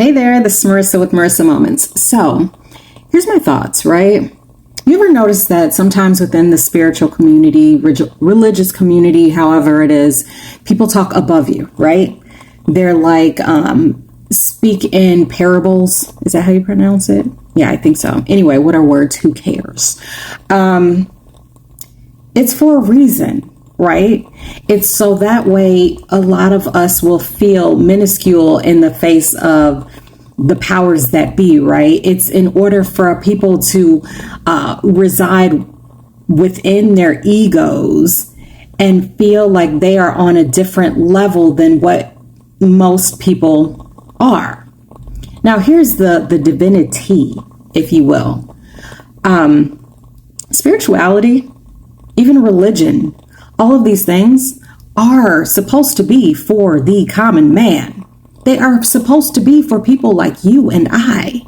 Hey there, this is Marisa with Marisa Moments. So, here's my thoughts, right? You ever notice that sometimes within the spiritual community, religious community, however it is, people talk above you, right? They're like, speak in parables. Is that how you pronounce it? Yeah, I think so. Anyway, what are words? Who cares? It's for a reason. Right? It's so that way a lot of us will feel minuscule in the face of the powers that be, right? It's in order for people to reside within their egos and feel like they are on a different level than what most people are. Now, here's the divinity, if you will. Spirituality, even religion, all of these things are supposed to be for the common man. They are supposed to be for people like you and I.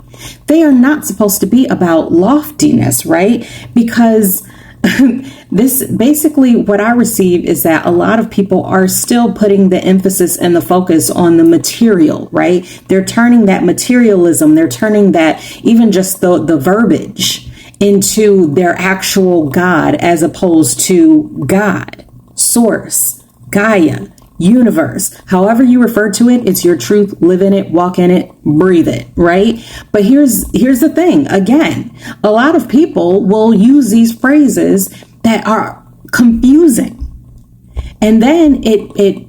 They are not supposed to be about loftiness, right? Because this basically what I receive is that a lot of people are still putting the emphasis and the focus on the material, right? They're turning that materialism, they're turning that even just the verbiage into their actual God as opposed to God, source, Gaia, universe. However you refer to it, it's your truth. Live in it, walk in it, breathe it, right? But here's the thing. Again, a lot of people will use these phrases that are confusing. And then it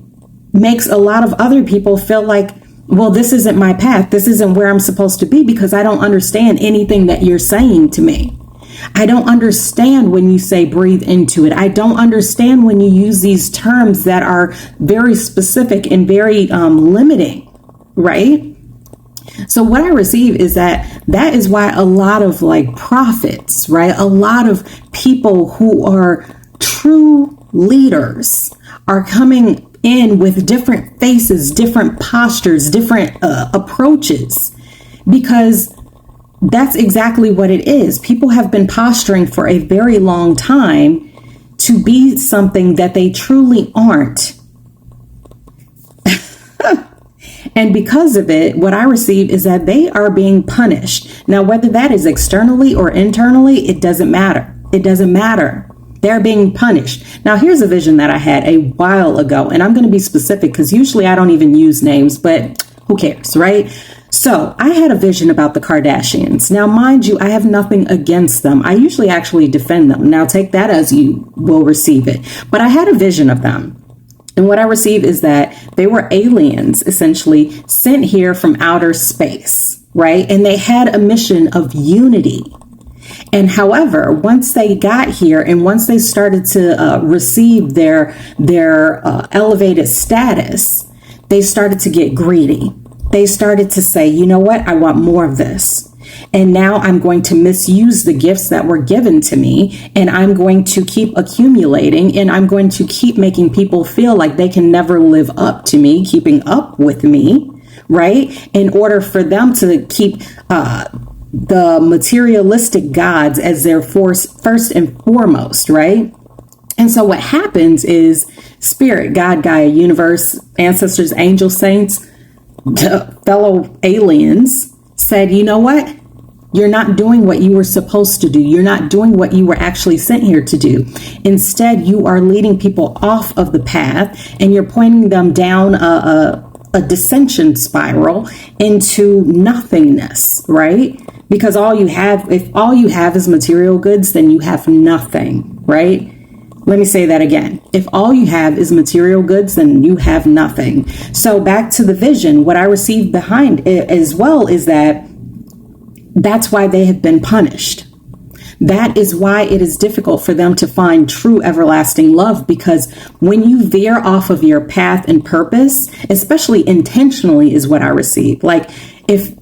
makes a lot of other people feel like, well, this isn't my path. This isn't where I'm supposed to be because I don't understand anything that you're saying to me. I don't understand when you say breathe into it. I don't understand when you use these terms that are very specific and very limiting, right? So what I receive is that is why a lot of like prophets, right? A lot of people who are true leaders are coming in with different faces, different postures, different approaches, because that's exactly what it is. People have been posturing for a very long time to be something that they truly aren't. And because of it, what I receive is that they are being punished. Now, whether that is externally or internally, it doesn't matter. It doesn't matter. They're being punished. Now, here's a vision that I had a while ago, and I'm going to be specific because usually I don't even use names, but who cares, right? So I had a vision about the Kardashians. Now, mind you, I have nothing against them. I usually actually defend them. Now, take that as you will receive it. But I had a vision of them. And what I received is that they were aliens, essentially sent here from outer space, right? And they had a mission of unity. And however, once they got here and once they started to receive their elevated status, they started to get greedy. They started to say, you know what? I want more of this. And now I'm going to misuse the gifts that were given to me. And I'm going to keep accumulating. And I'm going to keep making people feel like they can never live up to me, keeping up with me, right? In order for them to keep the materialistic gods as their force first and foremost, right? And so what happens is spirit, God, Gaia, universe, ancestors, angels, saints, fellow aliens said, you know what? You're not doing what you were supposed to do. You're not doing what you were actually sent here to do. Instead, you are leading people off of the path and you're pointing them down a dissension spiral into nothingness, right? Because if all you have is material goods, then you have nothing, right? Let me say that again. If all you have is material goods, then you have nothing. So back to the vision, what I received behind it as well is that's why they have been punished. That is why it is difficult for them to find true everlasting love, because when you veer off of your path and purpose, especially intentionally, is what I receive. Like, if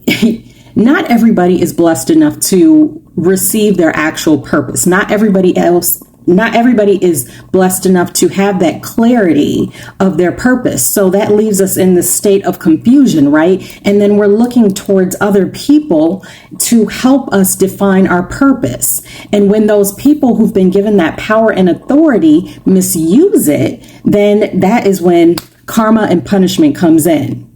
not everybody is blessed enough to receive their actual purpose, not everybody is blessed enough to have that clarity of their purpose. So that leaves us in this state of confusion, right? And then we're looking towards other people to help us define our purpose. And when those people who've been given that power and authority misuse it, then that is when karma and punishment comes in.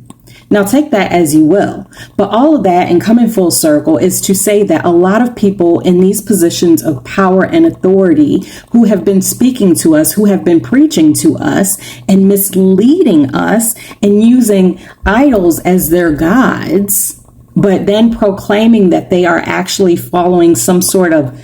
Now take that as you will. But all of that, and coming full circle, is to say that a lot of people in these positions of power and authority who have been speaking to us, who have been preaching to us and misleading us and using idols as their gods, but then proclaiming that they are actually following some sort of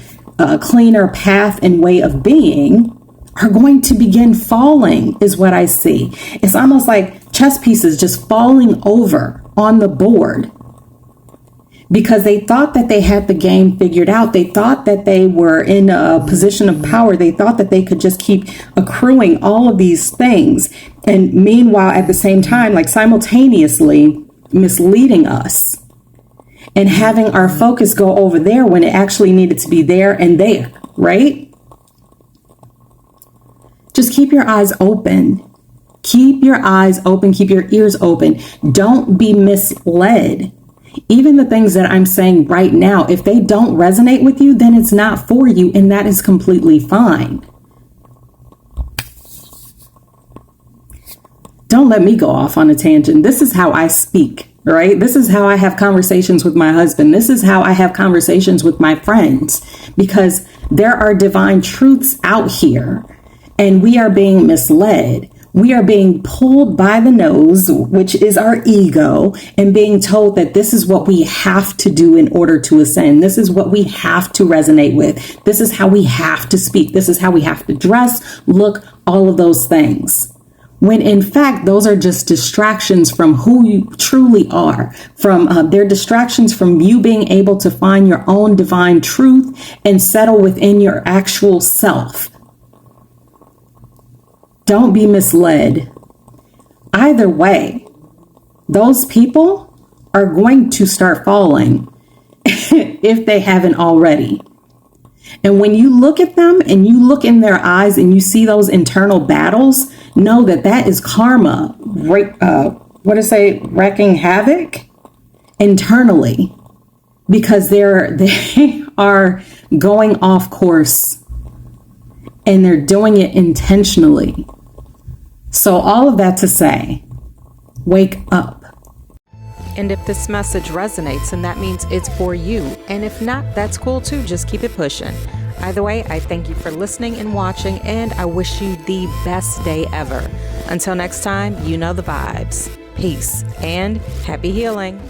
cleaner path and way of being, are going to begin falling, is what I see. It's almost like chess pieces just falling over on the board because they thought that they had the game figured out. They thought that they were in a position of power. They thought that they could just keep accruing all of these things. And meanwhile, at the same time, like simultaneously misleading us and having our focus go over there when it actually needed to be there and there, right? Just keep your eyes open. Keep your eyes open. Keep your ears open. Don't be misled. Even the things that I'm saying right now, if they don't resonate with you, then it's not for you, and that is completely fine. Don't let me go off on a tangent. This is how I speak, right? This is how I have conversations with my husband. This is how I have conversations with my friends, because there are divine truths out here. And we are being misled. We are being pulled by the nose, which is our ego, and being told that this is what we have to do in order to ascend. This is what we have to resonate with. This is how we have to speak. This is how we have to dress, look, all of those things. When in fact, those are just distractions from who you truly are. They're distractions from you being able to find your own divine truth and settle within your actual self. Don't be misled. Either way, those people are going to start falling if they haven't already. And when you look at them and you look in their eyes and you see those internal battles, know that that is karma, wreaking havoc internally, because they are going off course and they're doing it intentionally. So all of that to say, wake up. And if this message resonates, then that means it's for you. And if not, that's cool too. Just keep it pushing. Either way, I thank you for listening and watching, and I wish you the best day ever. Until next time, you know the vibes. Peace and happy healing.